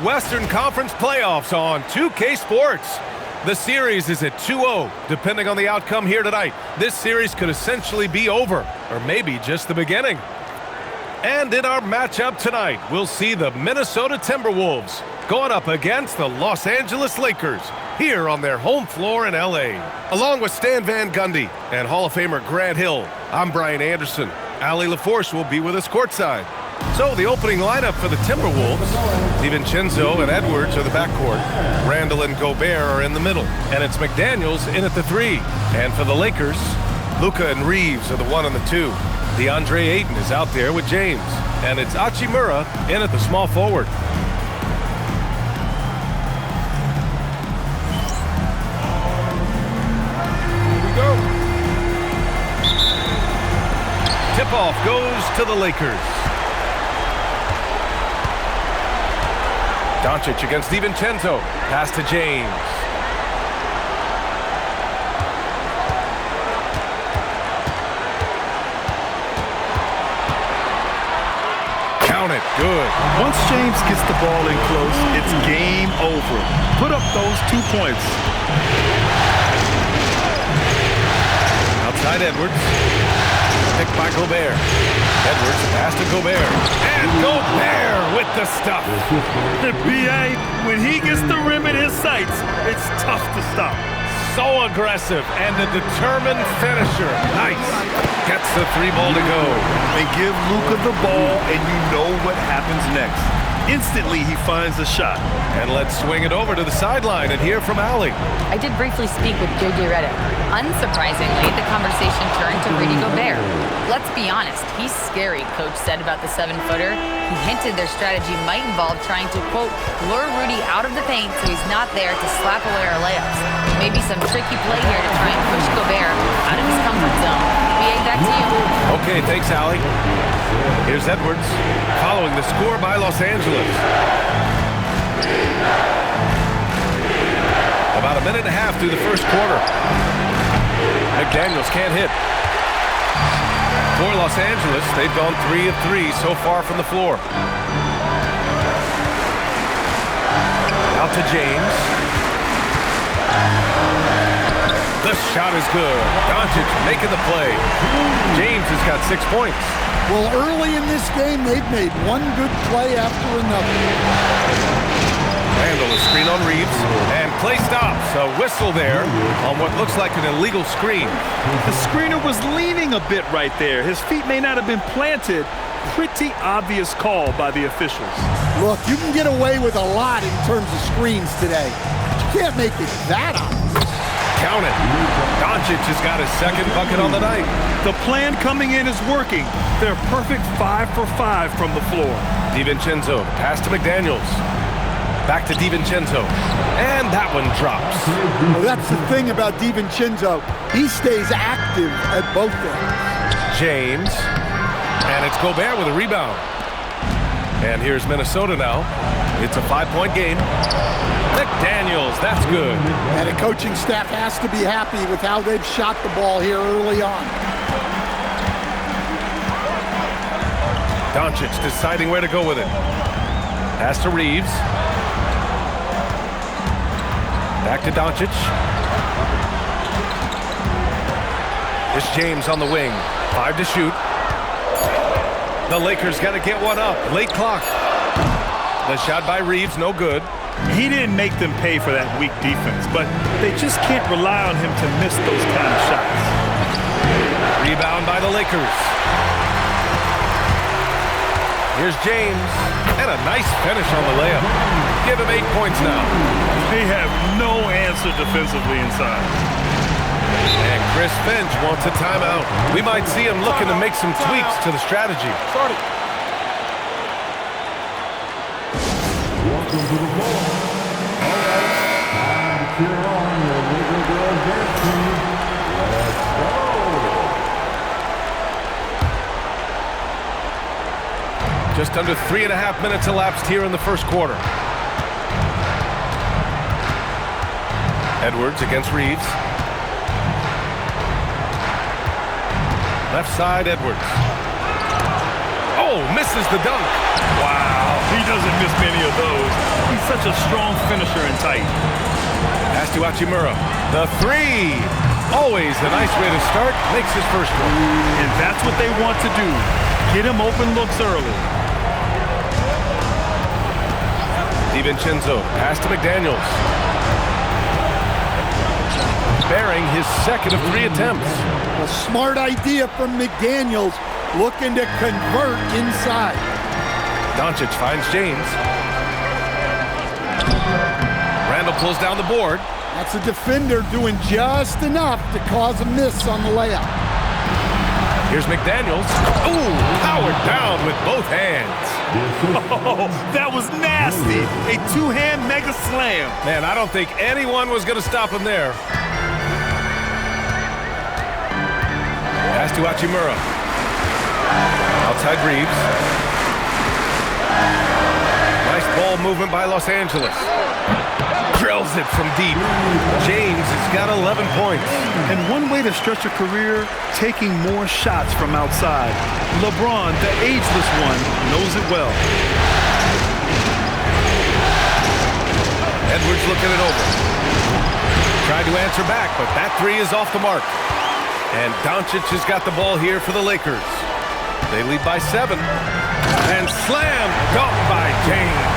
Western Conference playoffs on 2K Sports. The series is at 2-0. Depending on the outcome here tonight, this series could essentially be over, or maybe just the beginning. And in our matchup tonight, we'll see the Minnesota Timberwolves going up against the Los Angeles Lakers here on their home floor in LA. Along with Stan Van Gundy and Hall of Famer Grant Hill, I'm Brian Anderson. Ali LaForce will be with us courtside. So the opening lineup for the Timberwolves, DiVincenzo and Edwards are the backcourt. Randall and Gobert are in the middle. And it's McDaniels in at the 3. And for the Lakers, Luka and Reeves are the 1 and the 2. DeAndre Ayton is out there with James. And it's Hachimura in at the small forward. Here we go. Tip-off goes to the Lakers. Doncic against DiVincenzo. Pass to James. Count it. Good. Once James gets the ball in close, it's game over. Put up those 2 points. Outside Edwards. Picked by Gobert. Edwards pass to Gobert. And Gobert with the stuff. The BA, when he gets the rim in his sights, it's tough to stop. So aggressive and a determined finisher. Nice. Gets the 3 ball to go. They give Luka the ball, and you know what happens next. Instantly, he finds a shot. And let's swing it over to the sideline and hear from Allie. I did briefly speak with J.J. Redick. Unsurprisingly, the conversation turned to Rudy Gobert. Let's be honest, he's scary, Coach said about the 7-footer. He hinted their strategy might involve trying to, quote, lure Rudy out of the paint so he's not there to slap away our layups. Maybe some tricky play here to try and push Gobert out of his comfort zone. BA, back to you. Okay, thanks, Allie. Here's Edwards, following the score by Los Angeles. About a minute and a half through the first quarter. McDaniels can't hit. For Los Angeles, they've gone 3 of 3 so far from the floor. Out to James. The shot is good. Doncic making the play. James has got 6 points. Well, early in this game, they've made one good play after another. Randall is screen on Reeves, and play stops. A whistle there on what looks like an illegal screen. The screener was leaning a bit right there. His feet may not have been planted. Pretty obvious call by the officials. Look, you can get away with a lot in terms of screens today. But you can't make it that obvious. Count it. Doncic has got his 2nd bucket on the night. The plan coming in is working. They're perfect 5 for 5 from the floor. DiVincenzo, pass to McDaniels. Back to DiVincenzo. And that one drops. Well, that's the thing about DiVincenzo. He stays active at both ends. James. And it's Gobert with a rebound. And here's Minnesota now. It's a 5-point game. McDaniels, that's good. And the coaching staff has to be happy with how they've shot the ball here early on. Doncic deciding where to go with it. Pass to Reeves. Back to Doncic. It's James on the wing. 5 to shoot. The Lakers got to get one up. Late clock. The shot by Reeves, no good. He didn't make them pay for that weak defense, but they just can't rely on him to miss those kind of shots. Rebound by the Lakers. Here's James, and a nice finish on the layup. Give him 8 points now. They have no answer defensively inside. And Chris Finch wants a timeout. We might see him looking to make some tweaks to the strategy. Welcome to the ball. All right, time to cheer on your Laker girls dance team. Let's go. Just under 3.5 minutes elapsed here in the first quarter. Edwards against Reeves. Left side, Edwards. Oh, misses the dunk. Wow, he doesn't miss many of those. He's such a strong finisher and tight. Pass to Hachimura. The three. Always a nice way to start. Makes his first one. And that's what they want to do. Get him open looks early. DiVincenzo. Pass to McDaniels. Bearing his second of 3 attempts. A smart idea from McDaniels, looking to convert inside. Doncic finds James. Randall pulls down the board. That's a defender doing just enough to cause a miss on the layup. Here's McDaniels. Ooh, powered down with both hands. Oh, that was nasty. A two-hand mega slam. Man, I don't think anyone was going to stop him there. Pass to Hachimura. Outside Reeves. Nice ball movement by Los Angeles. Drills it from deep. James has got 11 points. And one way to stretch a career, taking more shots from outside. LeBron, the ageless one, knows it well. Edwards looking it over. Tried to answer back, but that three is off the mark. And Doncic has got the ball here for the Lakers. They lead by 7. And slam dunk by James.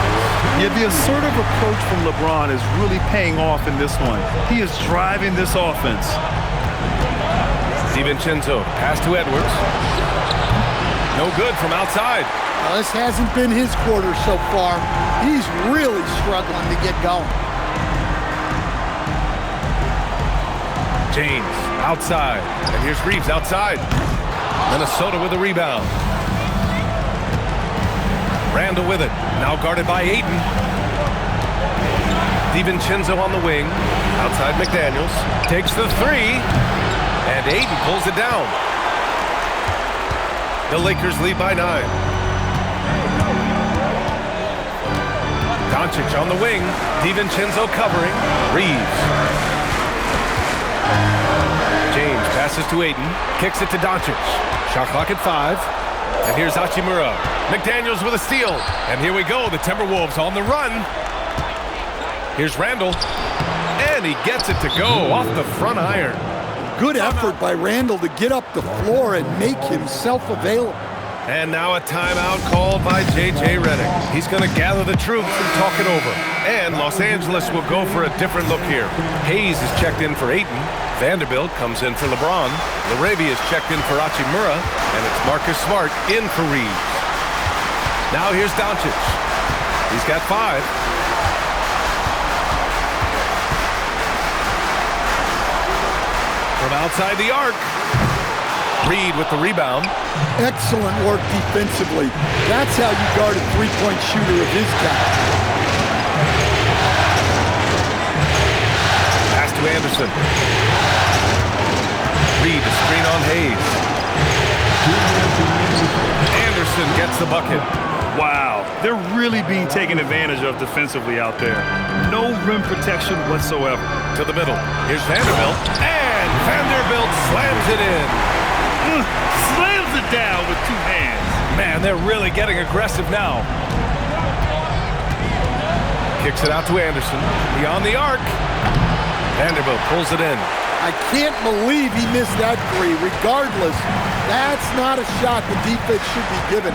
Yeah, the assertive approach from LeBron is really paying off in this one. He is driving this offense. DiVincenzo, pass to Edwards. No good from outside. Well, this hasn't been his quarter so far. He's really struggling to get going. James, outside. And here's Reeves outside. Minnesota with a rebound. Randall with it. Now guarded by Ayton. DiVincenzo on the wing. Outside McDaniels. Takes the three. And Ayton pulls it down. The Lakers lead by 9. Doncic on the wing. DiVincenzo covering. Reeves. James passes to Ayton. Kicks it to Doncic. Shot clock at 5. And here's Hachimura. McDaniels with a steal. And here we go. The Timberwolves on the run. Here's Randall. And he gets it to go off the front iron. Good effort by Randall to get up the floor and make himself available. And now a timeout called by J.J. Redick. He's going to gather the troops and talk it over. And Los Angeles will go for a different look here. Hayes is checked in for Ayton. Vanderbilt comes in for LeBron. Laravia is checked in for Hachimura. And it's Marcus Smart in for Reeves. Now here's Doncic. He's got 5. From outside the arc. Reed with the rebound. Excellent work defensively. That's how you guard a three-point shooter of his caliber. Pass to Anderson. Reed to screen on Hayes. Anderson gets the bucket. Wow, they're really being taken advantage of defensively out there. No rim protection whatsoever. To the middle. Here's Vanderbilt. And Vanderbilt slams it in. Slams it down with 2 hands. Man, they're really getting aggressive now. Kicks it out to Anderson. Beyond the arc. Vanderbilt pulls it in. I can't believe he missed that three. Regardless, that's not a shot the defense should be giving.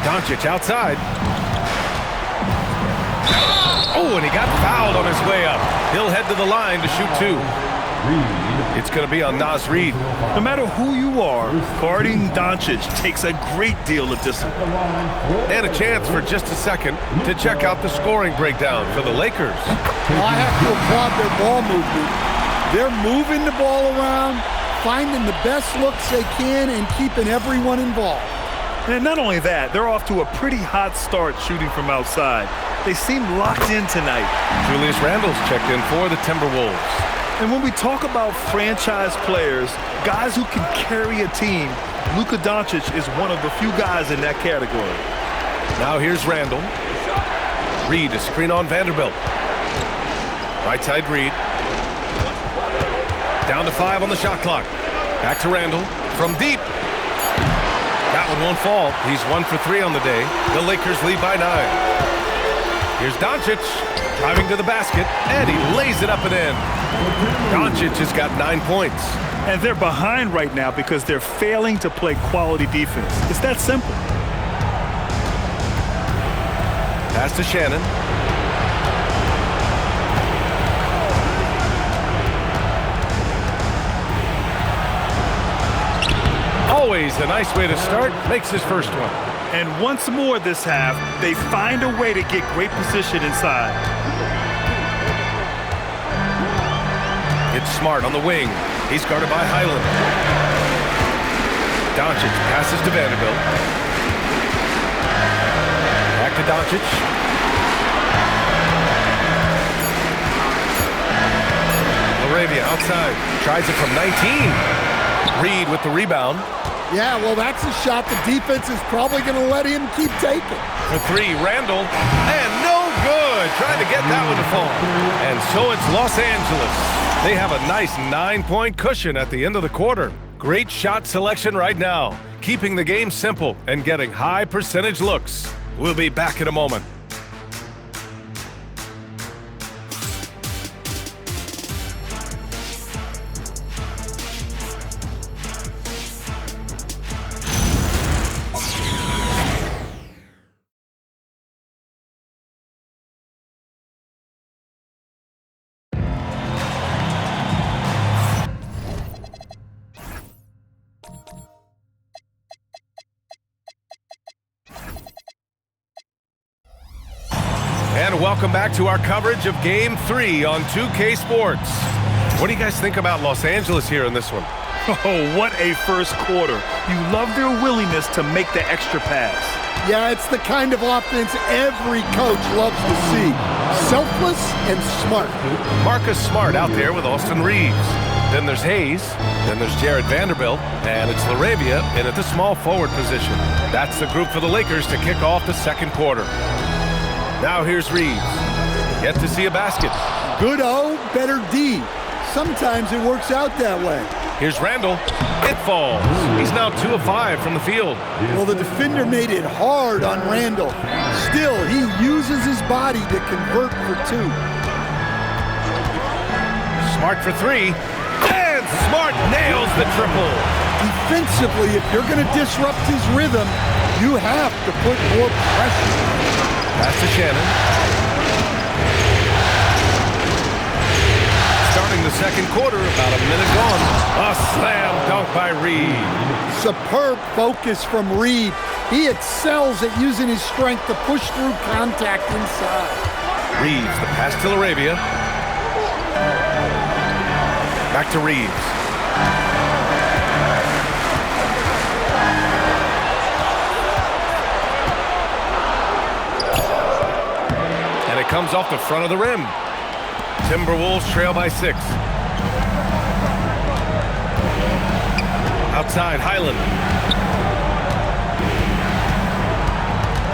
Doncic outside. Oh, and he got fouled on his way up. He'll head to the line to shoot 2. It's going to be on Naz Reid. No matter who you are, guarding Doncic takes a great deal of discipline. And a chance for just a second to check out the scoring breakdown for the Lakers. Well, I have to applaud their ball movement. They're moving the ball around, finding the best looks they can, and keeping everyone involved. And not only that, they're off to a pretty hot start shooting from outside. They seem locked in tonight. Julius Randle's checked in for the Timberwolves. And when we talk about franchise players, guys who can carry a team, Luka Doncic is one of the few guys in that category. Now here's Randle. Reed to screen on Vanderbilt. Right side Reed. Down to 5 on the shot clock. Back to Randle. From deep. That one won't fall. He's 1 for 3 on the day. The Lakers lead by 9. Here's Doncic driving to the basket, and he lays it up and in. Doncic has got 9 points. And they're behind right now because they're failing to play quality defense. It's that simple. Pass to Shannon. Always a nice way to start. Makes his first one. And once more this half, they find a way to get great position inside. It's Smart on the wing. He's guarded by Highland. Doncic passes to Vanderbilt. Back to Doncic. Laravia outside. Tries it from 19. Reed with the rebound. Yeah, well, that's a shot the defense is probably going to let him keep taking. For 3, Randall. And no good. Trying to get that one to fall. And so it's Los Angeles. They have a nice 9-point cushion at the end of the quarter. Great shot selection right now. Keeping the game simple and getting high percentage looks. We'll be back in a moment. And welcome back to our coverage of Game 3 on 2K Sports. What do you guys think about Los Angeles here in this one? Oh, what a first quarter. You love their willingness to make the extra pass. Yeah, it's the kind of offense every coach loves to see. Selfless and smart. Marcus Smart out there with Austin Reeves. Then there's Hayes. Then there's Jared Vanderbilt. And it's Laravia in at the small forward position. That's the group for the Lakers to kick off the second quarter. Now here's Reeves. Yet to see a basket. Good O, better D. Sometimes it works out that way. Here's Randall. It falls. He's now 2 of 5 from the field. Well, the defender made it hard on Randall. Still, he uses his body to convert for 2. Smart for 3. And Smart nails the triple. Defensively, if you're going to disrupt his rhythm, you have to put more pressure. Pass to Shannon. Starting the second quarter, about a minute gone. A slam dunk by Reed. Superb focus from Reed. He excels at using his strength to push through contact inside. Reeves, the pass to Laravia. Back to Reeves. Comes off the front of the rim. Timberwolves trail by 6. Outside, Highland.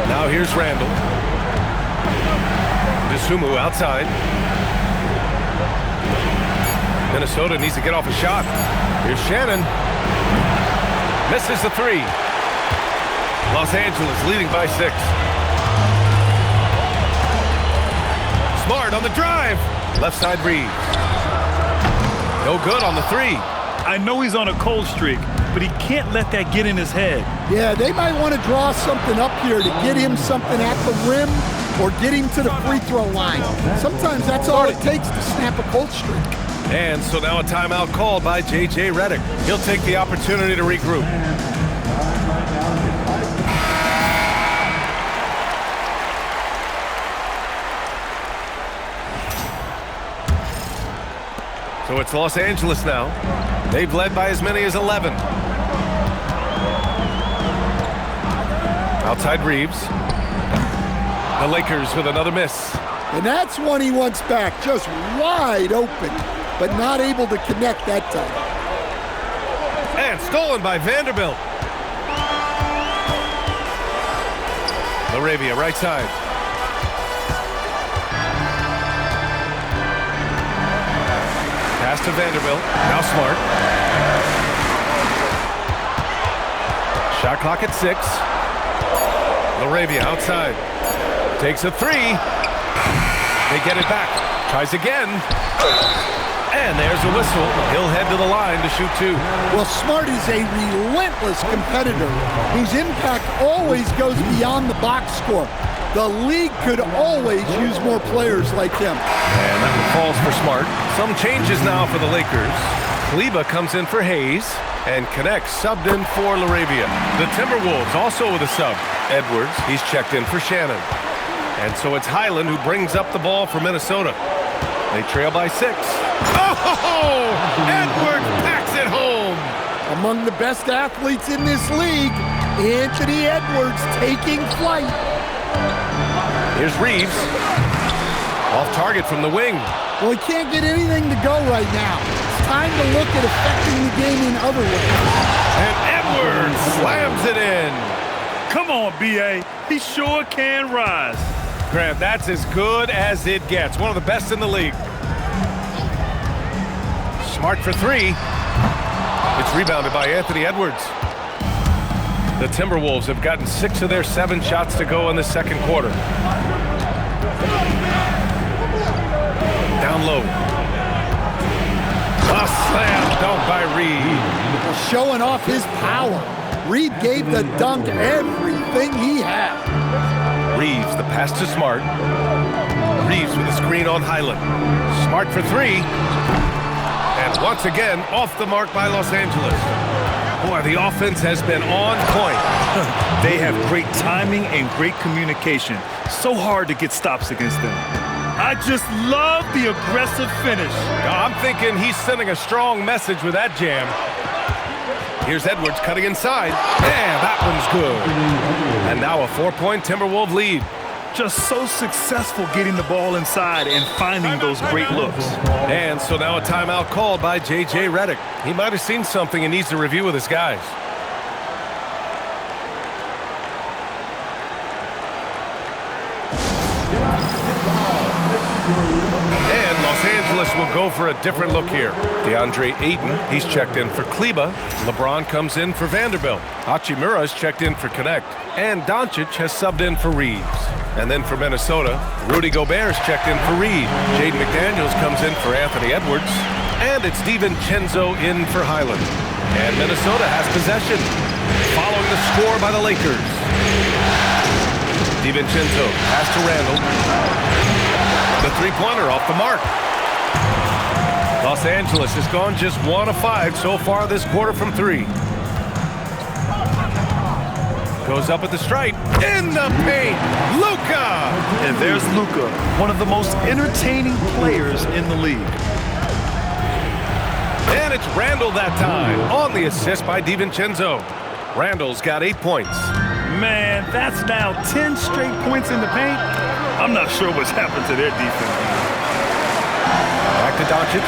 Now here's Randall. Dosunmu outside. Minnesota needs to get off a shot. Here's Shannon. Misses the 3. Los Angeles leading by 6. Smart on the drive. Left side Reeves. No good on the 3. I know he's on a cold streak, but he can't let that get in his head. Yeah, they might want to draw something up here to get him something at the rim or get him to the free throw line. Sometimes that's all it takes to snap a cold streak. And so now a timeout called by J.J. Redick. He'll take the opportunity to regroup. So it's Los Angeles now. They've led by as many as 11. Outside Reeves. The Lakers with another miss. And that's one he wants back, just wide open, but not able to connect that time. And stolen by Vanderbilt. Laravia, right side. Pass to Vanderbilt. Now Smart. Shot clock at 6. Laravia outside. Takes a 3. They get it back. Tries again. And there's a whistle. He'll head to the line to shoot 2. Well, Smart is a relentless competitor whose impact always goes beyond the box score. The league could always use more players like him. And that one falls for Smart. Some changes now for the Lakers. Kleba comes in for Hayes, and connects subbed in for Laravia. The Timberwolves also with a sub. Edwards, he's checked in for Shannon. And so it's Highland who brings up the ball for Minnesota. They trail by 6. Oh! Edwards packs it home! Among the best athletes in this league, Anthony Edwards taking flight. Here's Reeves. Off target from the wing. Well, he can't get anything to go right now. It's time to look at affecting the game in other ways. And Edwards slams it in. Come on, B.A. He sure can rise. Grant, that's as good as it gets. One of the best in the league. Smart for 3. It's rebounded by Anthony Edwards. The Timberwolves have gotten 6 of their 7 shots to go in the second quarter. Down low. A slam dunk by Reed. Showing off his power. Reed gave the dunk everything he had. Reeves, the pass to Smart. Reeves with a screen on Highland. Smart for 3. And once again, off the mark by Los Angeles. Boy, the offense has been on point. They have great timing and great communication. So hard to get stops against them. I just love the aggressive finish. I'm thinking he's sending a strong message with that jam. Here's Edwards cutting inside. And that one's good. And now a 4-point Timberwolves lead. Just so successful getting the ball inside and finding those great looks. And so now a timeout called by J.J. Redick. He might have seen something and needs to review with his guys. And Los Angeles will go for a different look here. DeAndre Ayton, he's checked in for Kleba. LeBron comes in for Vanderbilt. Hachimura's checked in for Connect. And Doncic has subbed in for Reeves. And then for Minnesota, Rudy Gobert's checked in for Reed. Jaden McDaniels comes in for Anthony Edwards. And it's DiVincenzo in for Highland. And Minnesota has possession. Following the score by the Lakers. DiVincenzo pass to Randall. The three-pointer off the mark. Los Angeles has gone just 1 of 5 so far this quarter from 3. Goes up at the stripe. In the paint, Luka! And there's Luka, one of the most entertaining players in the league. And it's Randall that time on the assist by DiVincenzo. Randall's got 8 points. Man, that's now 10 straight points in the paint. I'm not sure what's happened to their defense. Back to Doncic.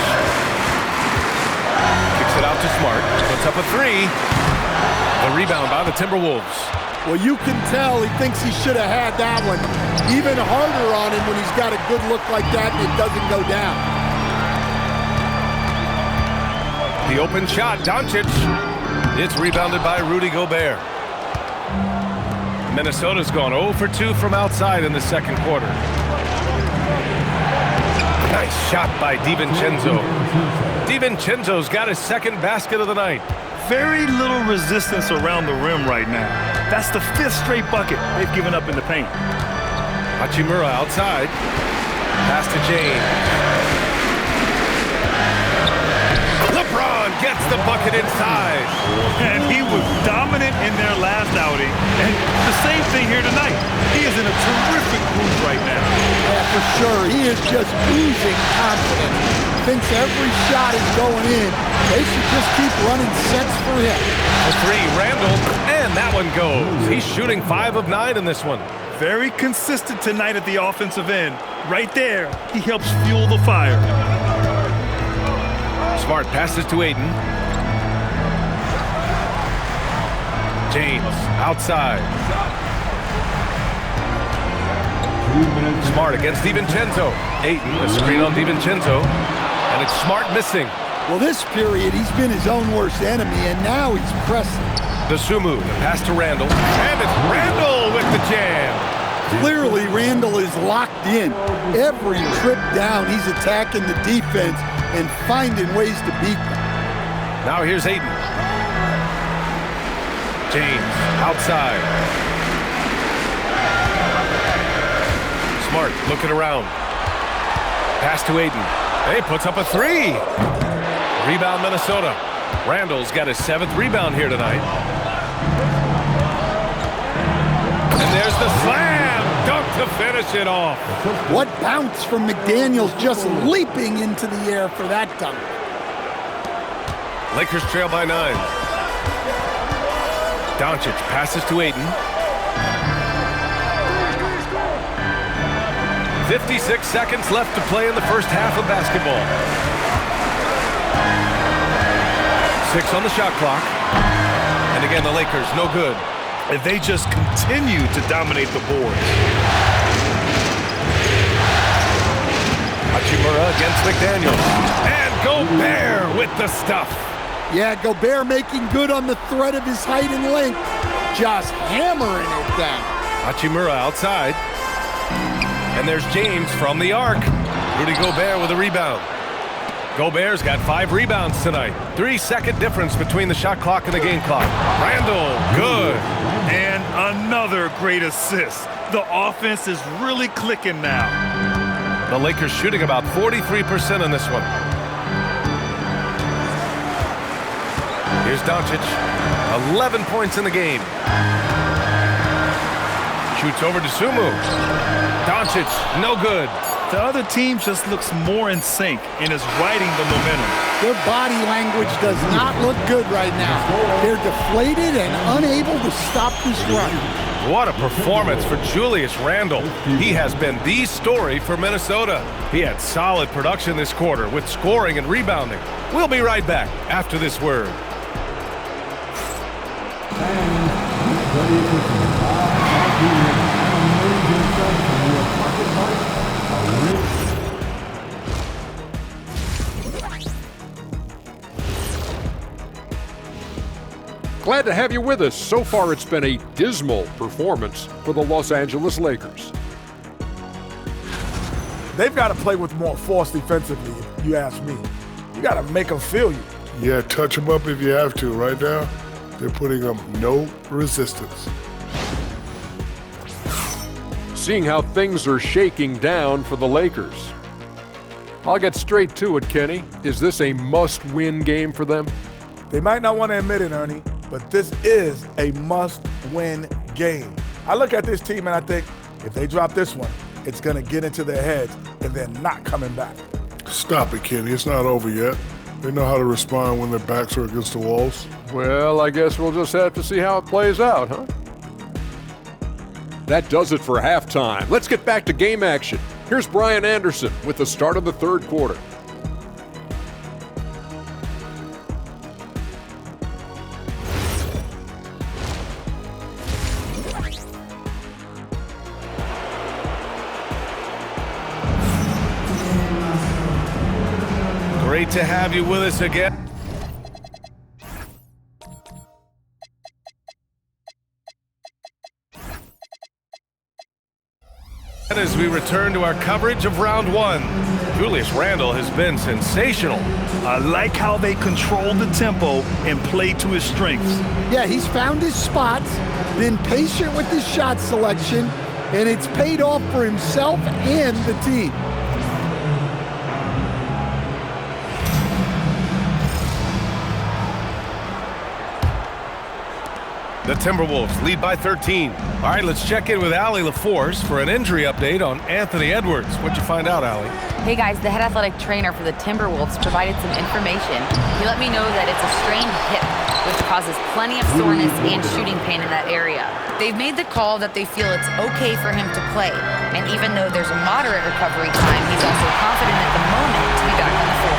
Kicks it out to Smart. Puts up a 3. The rebound by the Timberwolves. Well, you can tell he thinks he should have had that one. Even harder on him when he's got a good look like that and it doesn't go down. The open shot, Doncic. It's rebounded by Rudy Gobert. Minnesota's gone 0 for 2 from outside in the second quarter. Nice shot by DiVincenzo. DiVincenzo's got his second basket of the night. Very little resistance around the rim right now. That's the 5th straight bucket they've given up in the paint. Hachimura outside. Pass to James. LeBron gets the bucket inside. And he was dominant in their last outing. And the same thing here tonight. He is in a terrific mood right now. Yeah, for sure. He is just oozing confidence. Thinks every shot is going in. They should just keep running sets for him. A 3, Randall, and that one goes. He's shooting 5 of 9 in this one. Very consistent tonight at the offensive end. Right there, he helps fuel the fire. Smart passes to Ayton. James outside. Smart against DiVincenzo. Ayton, a screen on DiVincenzo. And it's Smart missing. Well, this period, he's been his own worst enemy, and now he's pressing. The Sumu, the pass to Randall. And it's Randall with the jam. Clearly, Randall is locked in. Every trip down, he's attacking the defense and finding ways to beat them. Now here's Aiden. James, outside. Smart, looking around. Pass to Aiden. And he puts up a three. Rebound, Minnesota. Randall's got his 7th rebound here tonight. And there's the slam. Dunk to finish it off. What bounce from McDaniels, just leaping into the air for that dunk. Lakers trail by 9. Doncic passes to Aiden. 56 seconds left to play in the first half of basketball. 6 on the shot clock. And again, the Lakers, no good. If they just continue to dominate the boards. Hachimura against McDaniels. And Gobert with the stuff. Yeah, Gobert making good on the threat of his height and length. Just hammering it down. Hachimura outside. And there's James from the arc. Rudy Gobert with a rebound. Gobert's got 5 rebounds tonight. 3-second difference between the shot clock and the game clock. Randall, good. And another great assist. The offense is really clicking now. The Lakers shooting about 43% on this one. Here's Doncic. 11 points in the game. Shoots over to Sumu. Doncic, no good. The other team just looks more in sync and is riding the momentum. Their body language does not look good right now. They're deflated and unable to stop this run. What a performance for Julius Randle. He has been the story for Minnesota. He had solid production this quarter with scoring and rebounding. We'll be right back after this word. Glad to have you with us. So far, it's been a dismal performance for the Los Angeles Lakers. They've got to play with more force defensively, if you ask me. You got to make them feel you. Yeah, touch them up if you have to. Right now, they're putting up no resistance. Seeing how things are shaking down for the Lakers. I'll get straight to it, Kenny. Is this a must-win game for them? They might not want to admit it, Ernie, but this is a must-win game. I look at this team and I think, if they drop this one, it's going to get into their heads and they're not coming back. Stop it, Kenny. It's not over yet. They know how to respond when their backs are against the walls. Well, I guess we'll just have to see how it plays out, huh? That does it for halftime. Let's get back to game action. Here's Brian Anderson with the start of the third quarter. Great to have you with us again. As we return to our coverage of round 1, Julius Randle has been sensational. I like how they control the tempo and play to his strengths. Yeah, he's found his spots, been patient with his shot selection, and it's paid off for himself and the team. The Timberwolves lead by 13. All right, let's check in with Allie LaForce for an injury update on Anthony Edwards. What'd you find out, Allie? Hey guys, the head athletic trainer for the Timberwolves provided some information. He let me know that it's a strained hip, which causes plenty of soreness and shooting pain in that area. They've made the call that they feel it's okay for him to play. And even though there's a moderate recovery time, he's also confident at the moment to be back on the floor.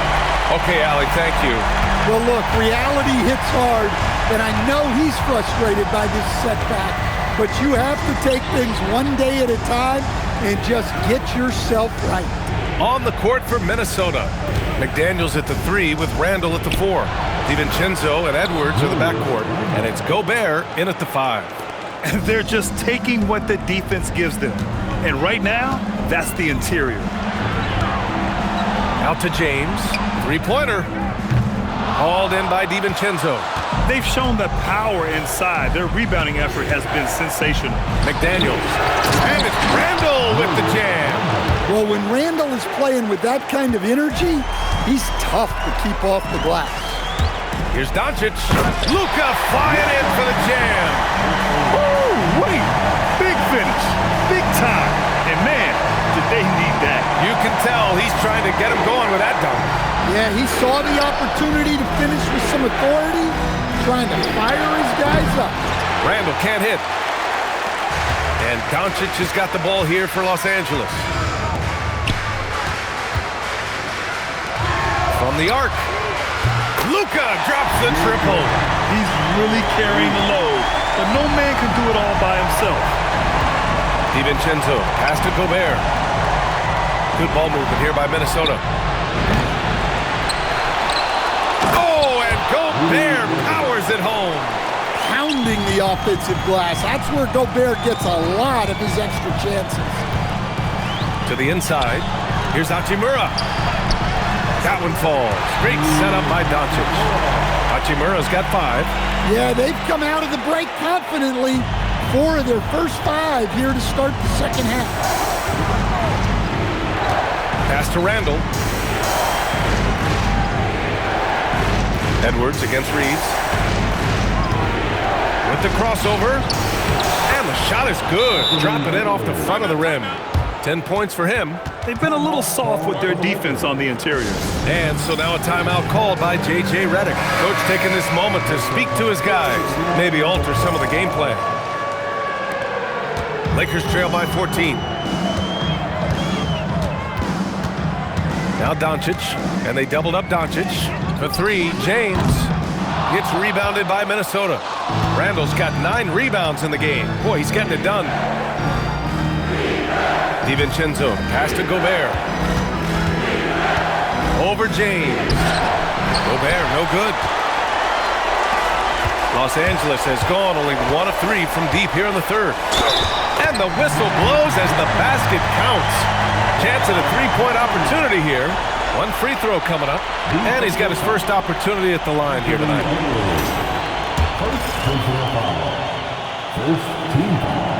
Okay, Allie, thank you. Well, look, reality hits hard, and I know he's frustrated by this setback, but you have to take things one day at a time and just get yourself right. On the court for Minnesota. McDaniels at the 3 with Randall at the 4. DiVincenzo and Edwards are the backcourt. And it's Gobert in at the 5. And they're just taking what the defense gives them. And right now, that's the interior. Out to James. Three-pointer. Hauled in by DiVincenzo. They've shown the power inside. Their rebounding effort has been sensational. McDaniels. And it's Randall with the jam. Well, when Randall is playing with that kind of energy, he's tough to keep off the glass. Here's Doncic. Luka flying in for the jam. Woo, wait. Big finish. Big time. And man, did they need that. You can tell he's trying to get him going with that dunk. Yeah, he saw the opportunity to finish with some authority, trying to fire his guys up. Randall can't hit. And Doncic has got the ball here for Los Angeles. From the arc. Luka drops the triple. He's really carrying the load, but no man can do it all by himself. DiVincenzo, pass to Gobert. Good ball movement here by Minnesota. Oh, and Gobert powers it home. Pounding the offensive glass. That's where Gobert gets a lot of his extra chances. To the inside. Here's Hachimura. That one falls. Great setup by Doncic. Hachimura's got 5. Yeah, they've come out of the break confidently. 4 of their first 5 here to start the second half. Pass to Randall. Edwards against Reeves. With the crossover. And the shot is good. Dropping it off the front of the rim. 10 points for him. They've been a little soft with their defense on the interior. And so now a timeout called by J.J. Redick. Coach taking this moment to speak to his guys. Maybe alter some of the game plan. Lakers trail by 14. Now Doncic. And they doubled up Doncic. For 3, James. Gets rebounded by Minnesota. Randall's got 9 rebounds in the game. Boy, he's getting it done. DiVincenzo, pass to Gobert. Over James. Gobert, no good. Los Angeles has gone only 1 of 3 from deep here in the third. And the whistle blows as the basket counts. Chance at a 3-point opportunity here. 1 free throw coming up. And he's got his first opportunity at the line here tonight. First personal foul. First team foul.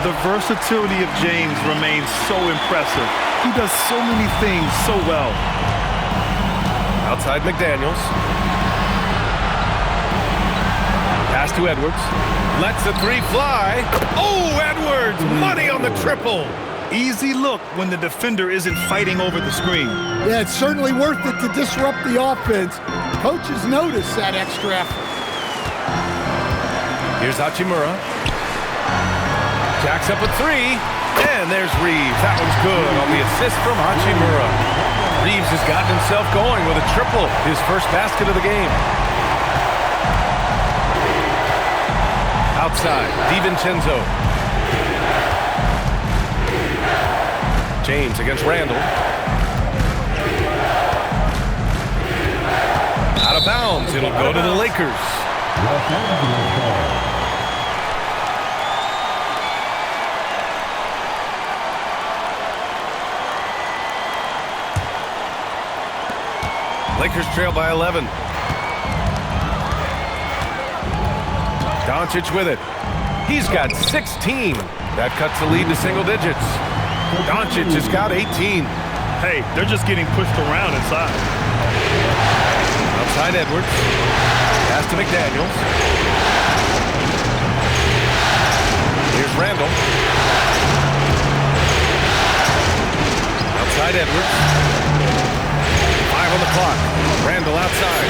The versatility of James remains so impressive. He does so many things so well. Outside McDaniels. Pass to Edwards. Lets the 3 fly. Oh, Edwards! Money on the triple. Easy look when the defender isn't fighting over the screen. Yeah, it's certainly worth it to disrupt the offense. Coaches notice that extra effort. Here's Hachimura. Jacks up a 3. And there's Reeves. That one's good on the assist from Hachimura. Reeves has gotten himself going with a triple. His first basket of the game. Outside, DiVincenzo. James against Randall. Out of bounds. It'll go to the Lakers. Lakers trail by 11. Doncic with it. He's got 16. That cuts the lead to single digits. Doncic has got 18. Hey, they're just getting pushed around inside. Outside Edwards. Pass to McDaniels. Here's Randall. Outside Edwards. 5 on the clock. Randall outside.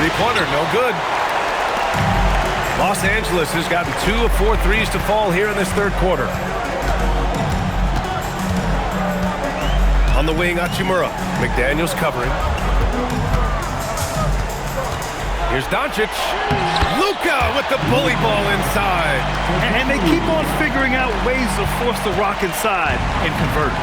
3-pointer, no good. Los Angeles has gotten 2 of 4 threes to fall here in this third quarter. On the wing, Hachimura. McDaniels covering. Here's Doncic. Luka with the bully ball inside. And they keep on figuring out ways to force the rock inside and convert.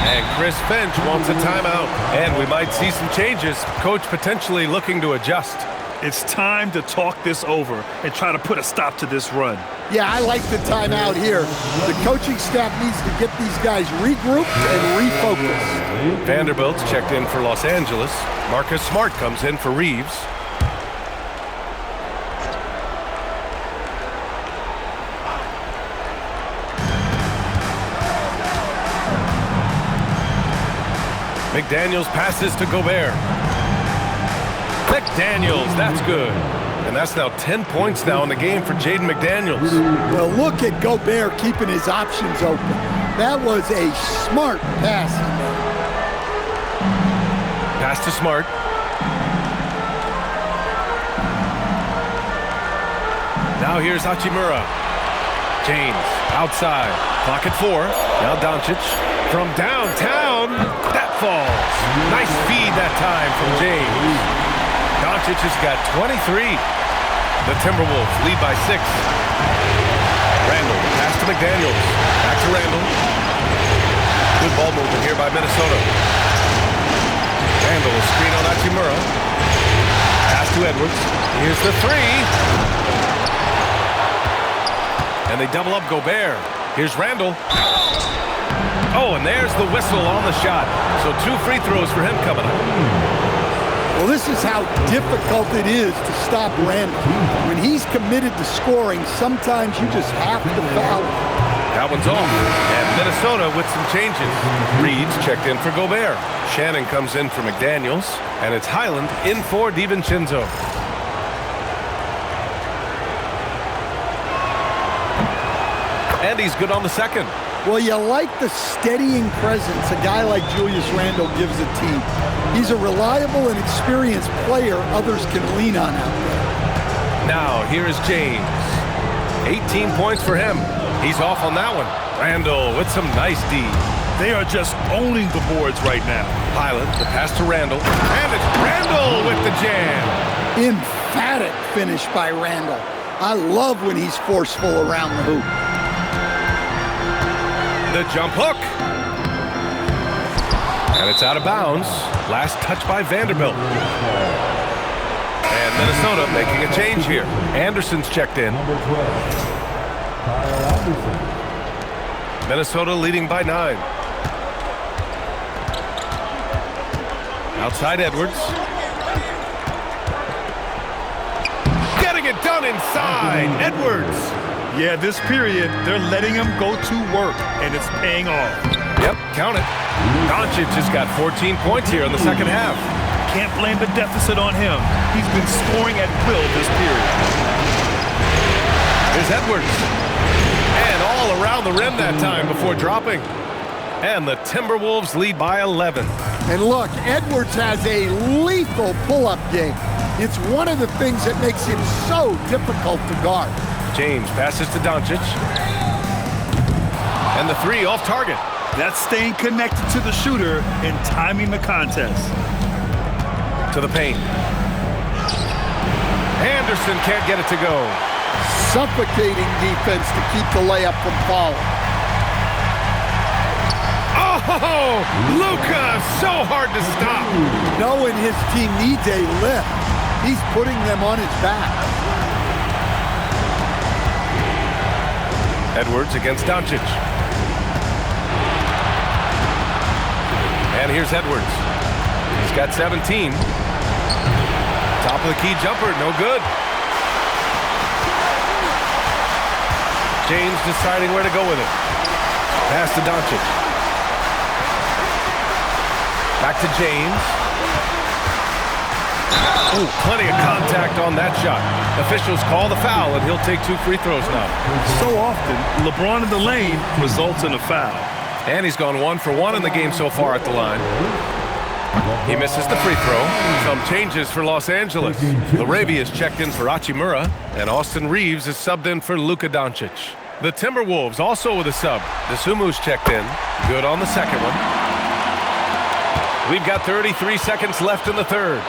And Chris Finch wants a timeout. And we might see some changes. Coach potentially looking to adjust. It's time to talk this over and try to put a stop to this run. Yeah, I like the timeout here. The coaching staff needs to get these guys regrouped and refocused. Vanderbilt's checked in for Los Angeles. Marcus Smart comes in for Reeves. McDaniels passes to Gobert. McDaniels, that's good. And that's now 10 points now in the game for Jaden McDaniels. Well, look at Gobert keeping his options open. That was a smart pass. Pass to Smart. Now here's Hachimura. James outside. Clock at 4. Now Doncic from downtown. That falls. Nice feed that time from James. Doncic has got 23. The Timberwolves lead by 6. Randall, pass to McDaniels. Back to Randall. Good ball movement here by Minnesota. Randall, screen on Hachimura. Pass to Edwards. Here's the 3. And they double up Gobert. Here's Randall. Oh, and there's the whistle on the shot. So 2 free throws for him coming up. Well, this is how difficult it is to stop Randall. When he's committed to scoring, sometimes you just have to foul him. That one's off. And Minnesota with some changes. Reed's checked in for Gobert. Shannon comes in for McDaniels. And it's Highland in for DiVincenzo. And he's good on the second. Well, you like the steadying presence a guy like Julius Randle gives a team. He's a reliable and experienced player others can lean on out there. Now, here is James. 18 points for him. He's off on that one. Randall with some nice D. They are just owning the boards right now. Highland, the pass to Randall. And it's Randall with the jam. Emphatic finish by Randall. I love when he's forceful around the hoop. The jump hook. And it's out of bounds. Last touch by Vanderbilt. And Minnesota making a change here. Anderson's checked in. Minnesota leading by 9. Outside Edwards. Getting it done inside. Edwards. Yeah, this period, they're letting him go to work, and it's paying off. Yep, count it. Doncic has got 14 points here in the second half. Can't blame the deficit on him. He's been scoring at will this period. Here's Edwards. And all around the rim that time before dropping. And the Timberwolves lead by 11. And look, Edwards has a lethal pull-up game. It's one of the things that makes him so difficult to guard. James passes to Doncic. And the 3 off target. That's staying connected to the shooter and timing the contest. To the paint. Anderson can't get it to go. Suffocating defense to keep the layup from falling. Oh, Luka, so hard to stop. Knowing his team needs a lift, he's putting them on his back. Edwards against Doncic. And here's Edwards. He's got 17. Top of the key jumper, no good. James deciding where to go with it. Pass to Doncic. Back to James. Ooh, plenty of contact on that shot. Officials call the foul, and he'll take 2 free throws now. So often, LeBron in the lane results in a foul. And he's gone 1 for 1 in the game so far at the line. He misses the free throw. Some changes for Los Angeles. Larabi is checked in for Hachimura, and Austin Reeves is subbed in for Luka Doncic. The Timberwolves also with a sub. Desumu's checked in. Good on the second one. We've got 33 seconds left in the third.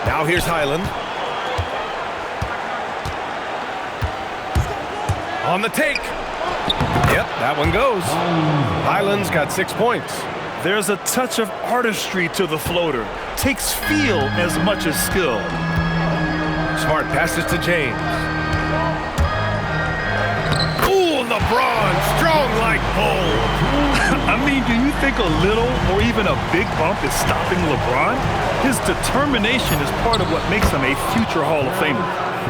Now here's Highland. On the take. Yep, that one goes. Highland's got 6 points. There's a touch of artistry to the floater. Takes feel as much as skill. Smart passes to James. Ooh, LeBron, strong like bull. I mean, do you think a little or even a big bump is stopping LeBron? His determination is part of what makes him a future Hall of Famer.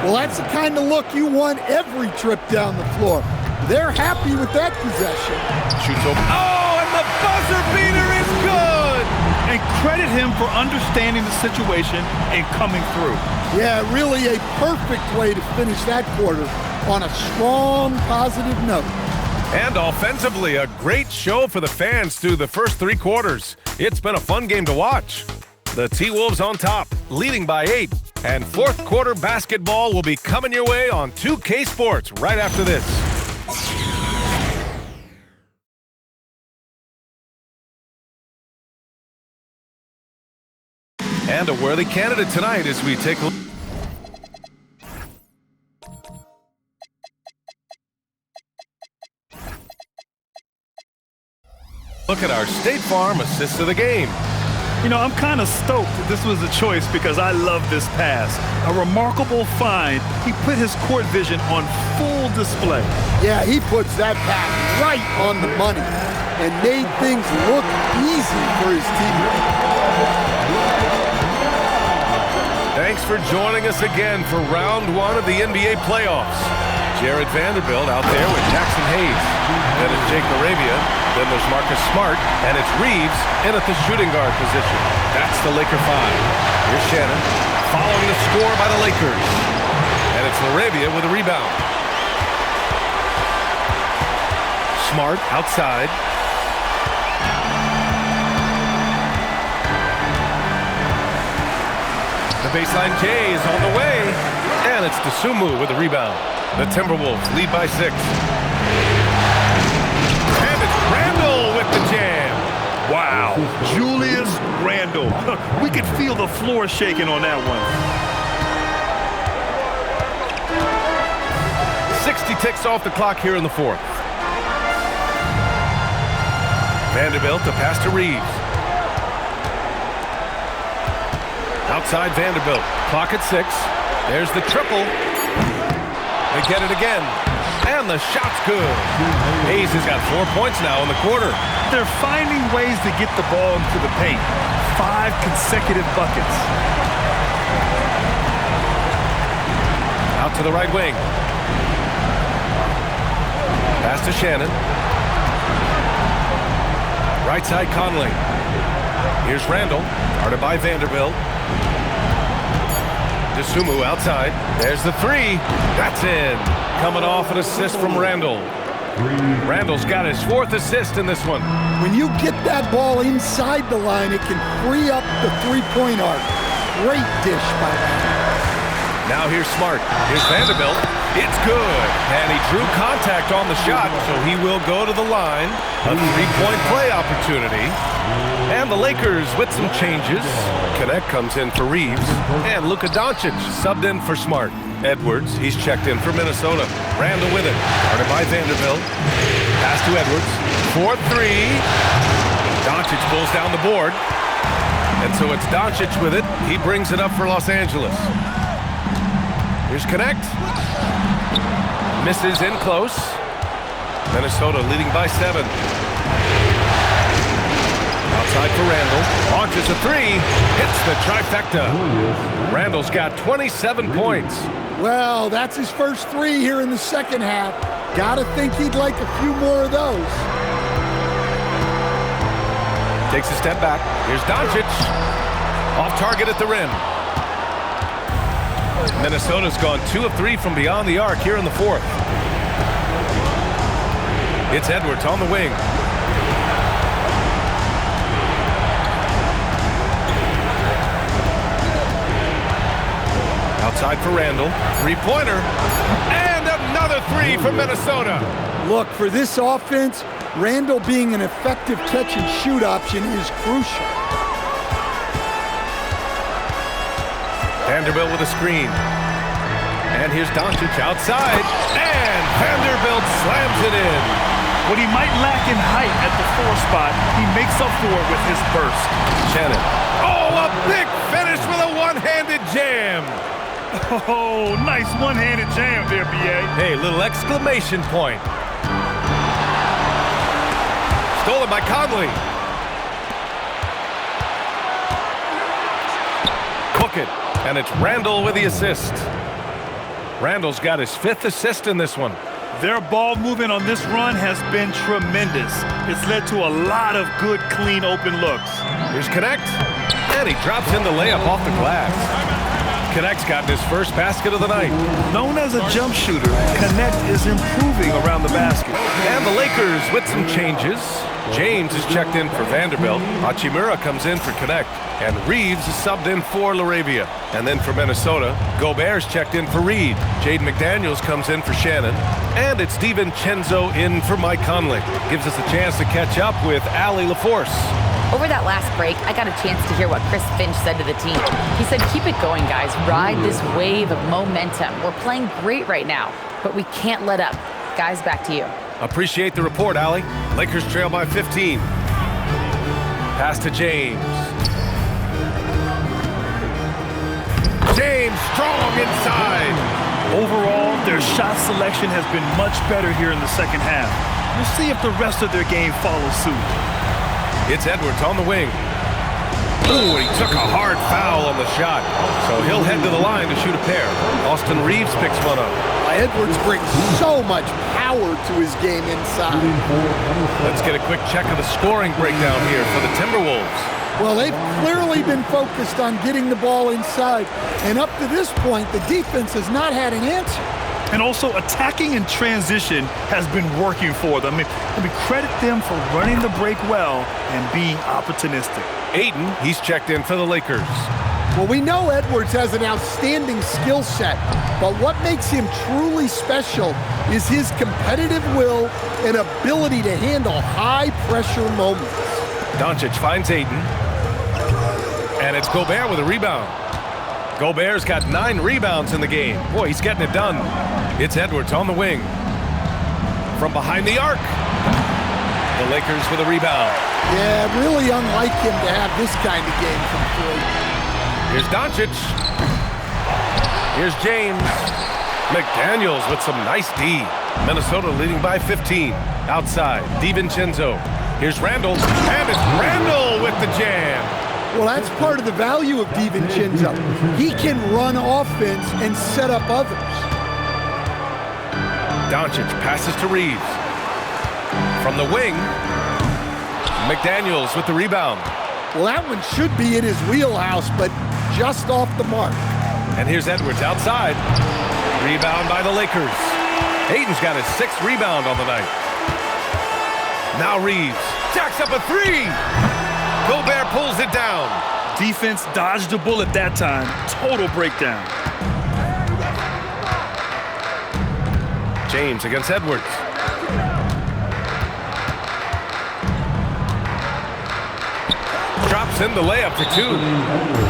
Well, that's the kind of look you want every trip down the floor. They're happy with that possession. Shoots over. Oh, and the buzzer beater is good! And credit him for understanding the situation and coming through. Yeah, really a perfect way to finish that quarter on a strong, positive note. And offensively, a great show for the fans through the first 3 quarters. It's been a fun game to watch. The T-Wolves on top, leading by 8. And fourth quarter basketball will be coming your way on 2K Sports right after this. And a worthy candidate tonight as we take a look at our State Farm assist of the game. You know, I'm kind of stoked that this was a choice because I love this pass. A remarkable find. He put his court vision on full display. Yeah, he puts that pass right on the money and made things look easy for his teammate. Thanks for joining us again for round 1 of the NBA playoffs. Jared Vanderbilt out there with Jackson Hayes. Then it's Jake Arabia. Then there's Marcus Smart. And it's Reeves in at the shooting guard position. That's the Laker 5. Here's Shannon following the score by the Lakers. And it's Arabia with a rebound. Smart outside. The baseline J is on the way. And it's Dosunmu with a rebound. The Timberwolves lead by 6. And it's Randle with the jam. Wow, Julius Randle. We could feel the floor shaking on that one. 60 ticks off the clock here in the fourth. Vanderbilt to pass to Reeves. Outside Vanderbilt. Clock at 6. There's the triple. They get it again. And the shot's good. Hayes has got 4 points now in the quarter. They're finding ways to get the ball into the paint. 5 consecutive buckets. Out to the right wing. Pass to Shannon. Right side Conley. Here's Randle. Guarded by Vanderbilt. Dosunmu outside. There's the 3. That's in. Coming off an assist from Randle. Randle's got his 4th assist in this one. When you get that ball inside the line, it can free up the three-point arc. Great dish by Randle. Now here's Smart. Here's Vanderbilt. It's good. And he drew contact on the shot, so he will go to the line. A 3-point play opportunity. And the Lakers with some changes. Connect comes in for Reeves. And Luka Doncic subbed in for Smart. Edwards, he's checked in for Minnesota. Randle with it. Guarded by Vanderbilt. Pass to Edwards. 4-3. Doncic pulls down the board. And so it's Doncic with it. He brings it up for Los Angeles. Here's Connect. Misses in close. Minnesota leading by 7. Outside for Randle. Launches a 3. Hits the trifecta. Randle's got 27 points. Well, that's his first 3 here in the second half. Gotta think he'd like a few more of those. Takes a step back. Here's Doncic. Off target at the rim. Minnesota's gone 2 of 3 from beyond the arc here in the fourth. It's Edwards on the wing. Outside for Randle. 3-pointer. And another 3 from Minnesota. Look, for this offense, Randle being an effective catch-and-shoot option is crucial. Vanderbilt with a screen. And here's Doncic outside. And Vanderbilt slams it in. What he might lack in height at the 4 spot, he makes up for it with his burst. Shannon. Oh, a big finish with a one-handed jam. Oh, nice one-handed jam there, B.A. Hey, little exclamation point. Stolen by Conley. Cook it, and it's Randall with the assist. Randall's got his 5th assist in this one. Their ball movement on this run has been tremendous. It's led to a lot of good, clean, open looks. Here's Connect, and he drops in the layup off the glass. Connect's got his first basket of the night. Known as a jump shooter, Connect is improving around the basket. And the Lakers with some changes. James is checked in for Vanderbilt. Hachimura comes in for Connect. And Reeves is subbed in for LaRavia. And then for Minnesota, Gobert's checked in for Reed. Jaden McDaniels comes in for Shannon. And it's DiVincenzo in for Mike Conley. Gives us a chance to catch up with Allie LaForce. Over that last break, I got a chance to hear what Chris Finch said to the team. He said, keep it going, guys. Ride this wave of momentum. We're playing great right now, but we can't let up. Guys, back to you. Appreciate the report, Allie. Lakers trail by 15. Pass to James. James strong inside. Overall, their shot selection has been much better here in the second half. We'll see if the rest of their game follows suit. It's Edwards on the wing. Ooh, he took a hard foul on the shot. So he'll head to the line to shoot a pair. Austin Reeves picks one up. Edwards brings so much power to his game inside. Let's get a quick check of the scoring breakdown here for the Timberwolves. Well, they've clearly been focused on getting the ball inside. And up to this point, the defense has not had an answer. And also, attacking in transition has been working for them. Let me credit them for running the break well and being opportunistic. Ayton, he's checked in for the Lakers. Well, we know Edwards has an outstanding skill set, but what makes him truly special is his competitive will and ability to handle high-pressure moments. Doncic finds Ayton. And it's Gobert with a rebound. Gobert's got 9 rebounds in the game. Boy, he's getting it done. It's Edwards on the wing. From behind the arc. The Lakers with a rebound. Yeah, really unlike him to have this kind of game from 3. Here's Doncic. Here's James. McDaniels with some nice D. Minnesota leading by 15. Outside, DiVincenzo. Here's Randall. And it's Randall with the jam. Well, that's part of the value of DiVincenzo. He can run offense and set up others. Doncic passes to Reeves. From the wing, McDaniels with the rebound. Well, that one should be in his wheelhouse, but just off the mark. And here's Edwards outside. Rebound by the Lakers. Ayton's got his 6th rebound on the night. Now Reeves jacks up a 3. Gobert pulls it down. Defense dodged a bullet that time. Total breakdown. James against Edwards. Drops in the layup for 2.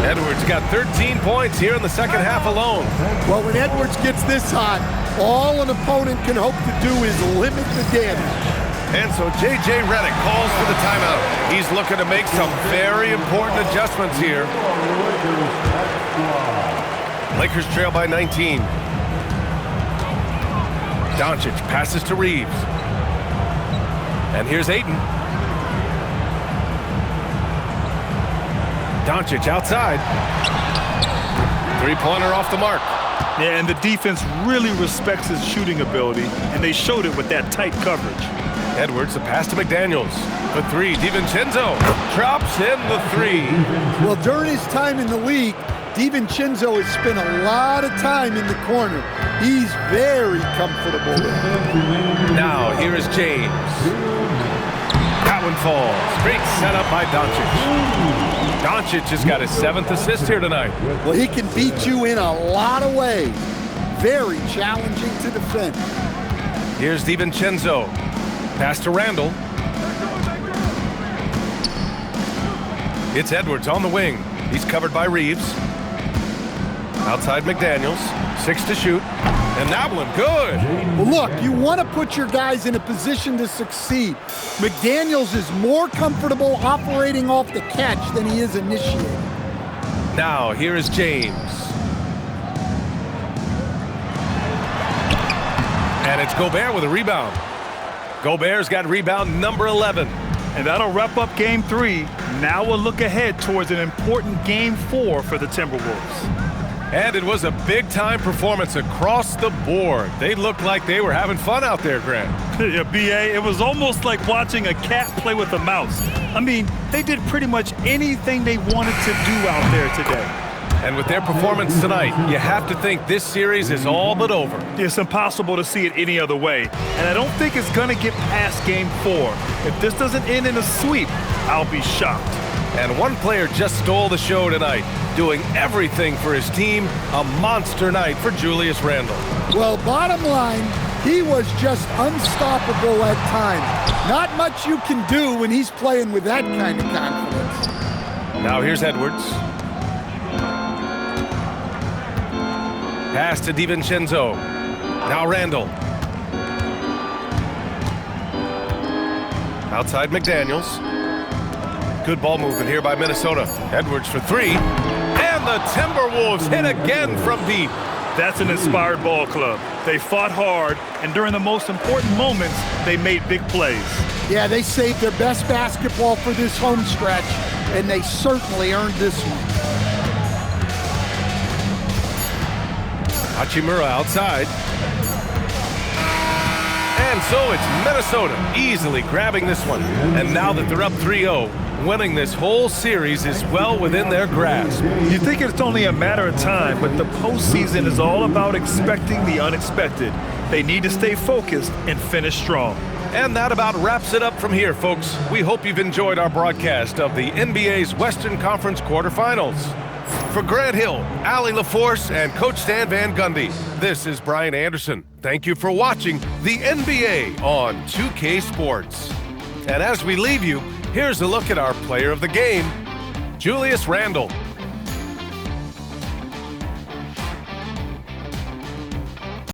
Edwards got 13 points here in the second half alone. Well, when Edwards gets this hot, all an opponent can hope to do is limit the damage. And so J.J. Redick calls for the timeout. He's looking to make some very important adjustments here. Lakers trail by 19. Doncic passes to Reeves. And here's Ayton. Doncic outside. 3-pointer off the mark. Yeah, and the defense really respects his shooting ability, and they showed it with that tight coverage. Edwards, the pass to McDaniels. For 3, DiVincenzo drops in the 3. Well, during his time in the league, DiVincenzo has spent a lot of time in the corner. He's very comfortable there. Now, here is James. That one falls. Great setup by Doncic. Doncic has got his 7th assist here tonight. Well, he can beat you in a lot of ways. Very challenging to defend. Here's DiVincenzo. Pass to Randall. It's Edwards on the wing. He's covered by Reeves. Outside McDaniels. 6 to shoot. And that one, good. Well, look, you want to put your guys in a position to succeed. McDaniels is more comfortable operating off the catch than he is initiating. Now, here is James. And it's Gobert with a rebound. Gobert's got rebound number 11. And that'll wrap up Game 3. Now we'll look ahead towards an important Game 4 for the Timberwolves. And it was a big-time performance across the board. They looked like they were having fun out there, Grant. Yeah, B.A., it was almost like watching a cat play with a mouse. I mean, they did pretty much anything they wanted to do out there today. And with their performance tonight, you have to think this series is all but over. It's impossible to see it any other way. And I don't think it's going to get past Game 4. If this doesn't end in a sweep, I'll be shocked. And one player just stole the show tonight, doing everything for his team. A monster night for Julius Randle. Well, bottom line, he was just unstoppable at times. Not much you can do when he's playing with that kind of confidence. Now here's Edwards. Pass to DiVincenzo. Now Randle. Outside McDaniels. Good ball movement here by Minnesota. Edwards for three. And the Timberwolves hit again from deep. That's an inspired ball club. They fought hard, and during the most important moments, they made big plays. Yeah, they saved their best basketball for this home stretch, and they certainly earned this one. Hachimura outside. And so it's Minnesota easily grabbing this one. And now that they're up 3-0, winning this whole series is well within their grasp. You think it's only a matter of time, but the postseason is all about expecting the unexpected. They need to stay focused and finish strong. And that about wraps it up from here, folks. We hope you've enjoyed our broadcast of the NBA's Western Conference quarterfinals. For Grant Hill, Allie LaForce, and Coach Stan Van Gundy, this is Brian Anderson. Thank you for watching the NBA on 2K Sports. And as we leave you, here's a look at our player of the game, Julius Randle.